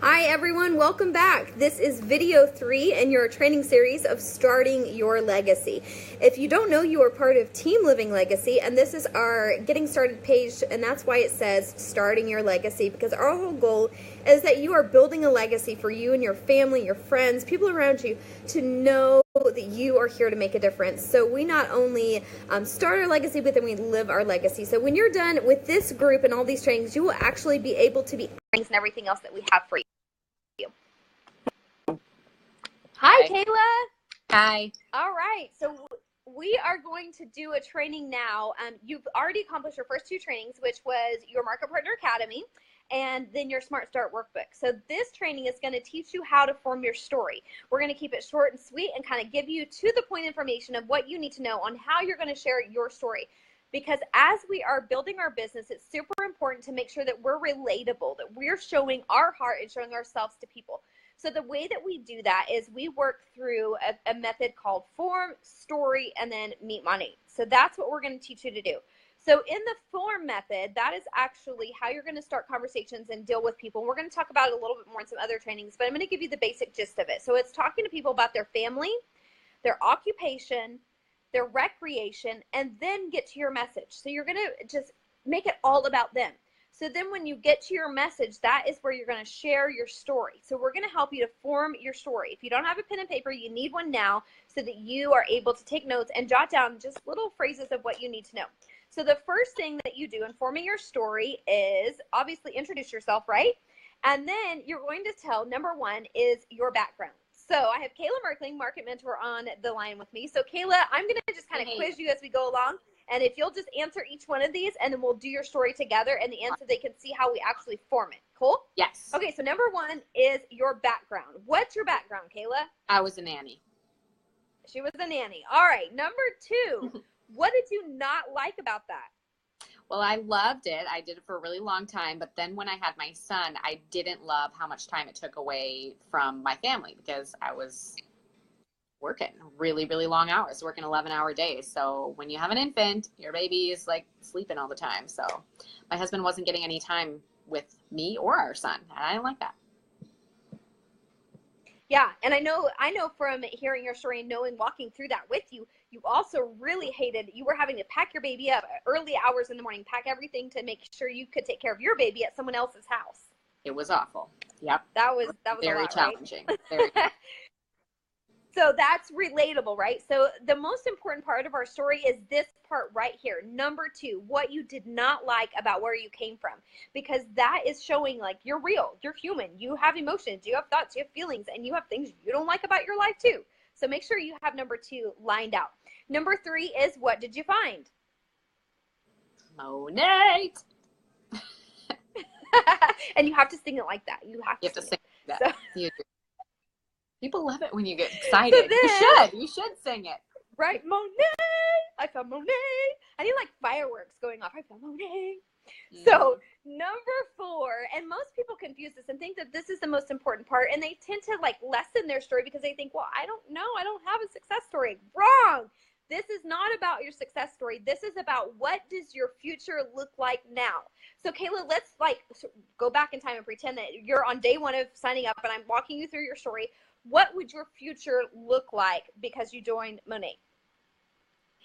Hi everyone, welcome back. This is video 3 in your training series of Starting Your Legacy. If you don't know, you are part of Team Living Legacy, and this is our Getting Started page, and that's why it says Starting Your Legacy, because our whole goal is that you are building a legacy for you and your family, your friends, people around you to know that you are here to make a difference. So we not only start our legacy, but then we live our legacy. So when you're done with this group and all these trainings, you will actually be able to be and everything else that we have for you. Hi, Kayla. Hi. All right. So we are going to do a training now. You've already accomplished your first 2 trainings, which was your Market Partner Academy and then your Smart Start Workbook. So this training is going to teach you how to form your story. We're going to keep it short and sweet and kind of give you to the point information of what you need to know on how you're going to share your story. Because as we are building our business, it's super important to make sure that we're relatable, that we're showing our heart and showing ourselves to people. So the way that we do that is we work through a method called form, story, and then meet MONAT. So that's what we're going to teach you to do. So in the form method, that is actually how you're going to start conversations and deal with people. We're going to talk about it a little bit more in some other trainings, but I'm going to give you the basic gist of it. So it's talking to people about their family, their occupation, their recreation, and then get to your message. So you're going to just make it all about them. So then when you get to your message, that is where you're going to share your story. So we're going to help you to form your story. If you don't have a pen and paper, you need one now so that you are able to take notes and jot down just little phrases of what you need to know. So the first thing that you do in forming your story is obviously introduce yourself, right? And then you're going to tell, number 1 is your background. So I have Kayla Merkling, Market Mentor, on the line with me. So Kayla, I'm going to just kind of quiz you as we go along. And if you'll just answer each one of these, and then we'll do your story together, and the end so they can see how we actually form it. Cool? Yes. Okay, so number 1 is your background. What's your background, Kayla? I was a nanny. She was a nanny. All right, number 2, what did you not like about that? Well, I loved it. I did it for a really long time, but then when I had my son, I didn't love how much time it took away from my family because I was working really, really long hours, working 11-hour days. So when you have an infant, your baby is like sleeping all the time. So my husband wasn't getting any time with me or our son, and I didn't like that. Yeah, and I know from hearing your story and knowing walking through that with you, you also really hated, you were having to pack your baby up early hours in the morning, pack everything to make sure you could take care of your baby at someone else's house. It was awful. Yep. That was very a lot, challenging. Right? Very So that's relatable, right? So the most important part of our story is this part right here. Number 2, what you did not like about where you came from, because that is showing like you're real, you're human, you have emotions, you have thoughts, you have feelings, and you have things you don't like about your life too. So make sure you have number 2 lined out. Number 3 is what did you find? MONAT. And you have to sing it like that. You have to sing that. So, you do. People love it when you get excited. So you should sing it. Right, MONAT. I found MONAT. I need like fireworks going off. I found MONAT. Mm-hmm. So number 4, and most people confuse this and think that this is the most important part, and they tend to like lessen their story because they think, well, I don't know, I don't have a success story. Wrong. This is not about your success story. This is about what does your future look like now. So Kayla, let's like go back in time and pretend that you're on day 1 of signing up and I'm walking you through your story. What would your future look like because you joined MONAT?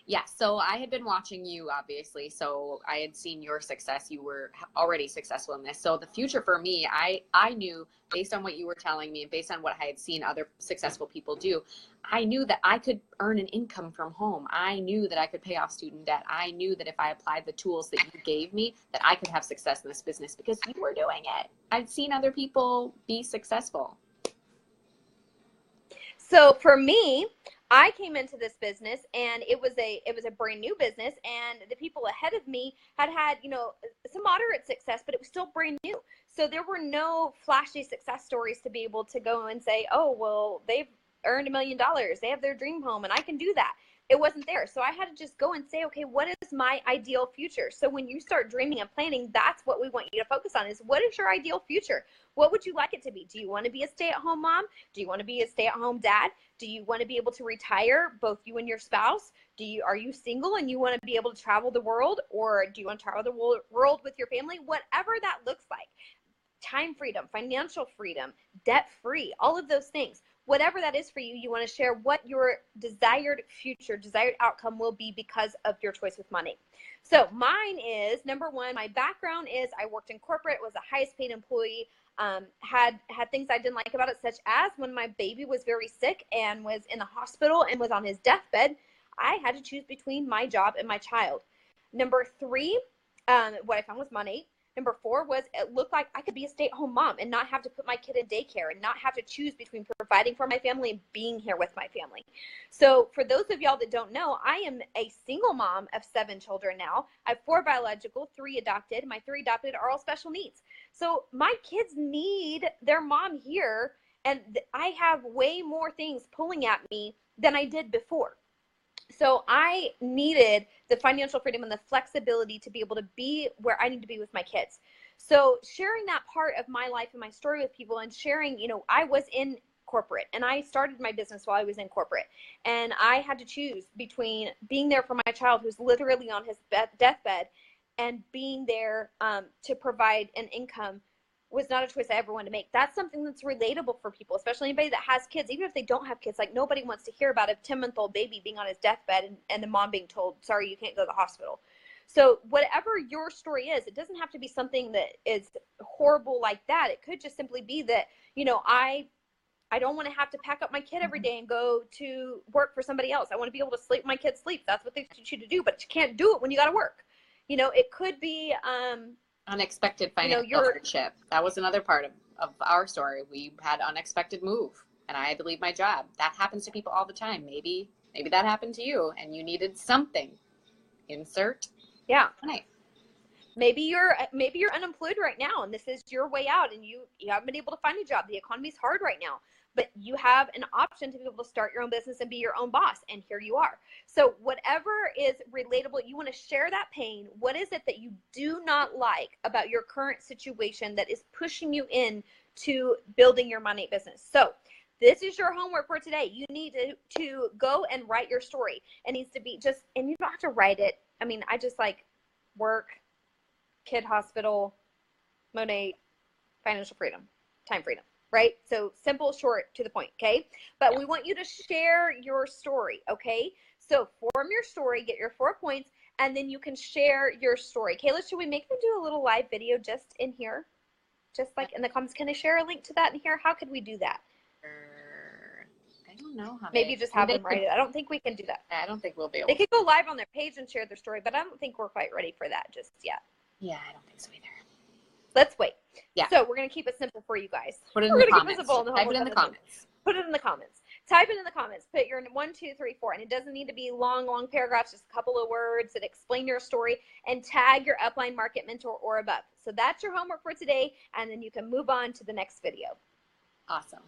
Yeah, so I had been watching you, obviously, so I had seen your success. You were already successful in this. So the future for me, I knew, based on what you were telling me and based on what I had seen other successful people do, I knew that I could earn an income from home. I knew that I could pay off student debt. I knew that if I applied the tools that you gave me, that I could have success in this business because you were doing it. I'd seen other people be successful. So for me, I came into this business and it was a brand new business, and the people ahead of me had some moderate success, but it was still brand new. So there were no flashy success stories to be able to go and say, oh, well, they've earned $1 million. They have their dream home and I can do that. It wasn't there. So I had to just go and say, okay, what is my ideal future? So when you start dreaming and planning, that's what we want you to focus on is what is your ideal future? What would you like it to be? Do you want to be a stay-at-home mom? Do you want to be a stay-at-home dad? Do you want to be able to retire, both you and your spouse? Are you single and you want to be able to travel the world, or do you want to travel the world with your family? Whatever that looks like. time freedom, financial freedom, debt free, all of those things. Whatever that is for you, you want to share what your desired future, desired outcome will be because of your choice with money. So mine is, number one, my background is I worked in corporate, was the highest paid employee, had things I didn't like about it, such as when my baby was very sick and was in the hospital and was on his deathbed, I had to choose between my job and my child. Number three, what I found was money. Number four was it looked like I could be a stay-at-home mom and not have to put my kid in daycare and not have to choose between providing for my family and being here with my family. So for those of y'all that don't know, I am a single mom of 7 children now. I have 4 biological, 3 adopted. My 3 adopted are all special needs. So my kids need their mom here, and I have way more things pulling at me than I did before. So I needed the financial freedom and the flexibility to be able to be where I need to be with my kids. So sharing that part of my life and my story with people, and sharing, I was in corporate and I started my business while I was in corporate, and I had to choose between being there for my child who's literally on his deathbed and being there to provide an income was not a choice I ever wanted to make. That's something that's relatable for people, especially anybody that has kids, even if they don't have kids. Like, nobody wants to hear about a 10-month-old baby being on his deathbed and the mom being told, sorry, you can't go to the hospital. So whatever your story is, it doesn't have to be something that is horrible like that. It could just simply be that, I don't want to have to pack up my kid every day and go to work for somebody else. I want to be able to sleep when my kid sleeps. That's what they teach you to do, but you can't do it when you got to work. It could be, unexpected financial hardship. That was another part of our story. We had unexpected move and I had to leave my job. That happens to people all the time. Maybe that happened to you and you needed something. Insert. Yeah. Money. Maybe you're unemployed right now and this is your way out, and you haven't been able to find a job. The economy's hard right now, but you have an option to be able to start your own business and be your own boss, and here you are. So whatever is relatable, you want to share that pain. What is it that you do not like about your current situation that is pushing you in to building your money business? So this is your homework for today. You need to go and write your story. It needs to be and you don't have to write it. I mean, I just like work, kid hospital, MONAT, financial freedom, time freedom, right? So simple, short, to the point, okay? But we want you to share your story, okay? So form your story, get your 4 points, and then you can share your story. Kayla, should we make them do a little live video just in here? Just like in the comments. Can I share a link to that in here? How could we do that? I don't know how. Maybe just have them write it. I don't think we can do that. I don't think we'll be able They could go live on their page and share their story, but I don't think we're quite ready for that just yet. Yeah, I don't think so either. Let's wait. Yeah. So we're going to keep it simple for you guys. Put it in the comments. Type it in the comments. Put it in the comments. Type it in the comments. Put your 1, 2, 3, 4. And it doesn't need to be long paragraphs, just a couple of words that explain your story, and tag your upline market mentor or above. So that's your homework for today. And then you can move on to the next video. Awesome.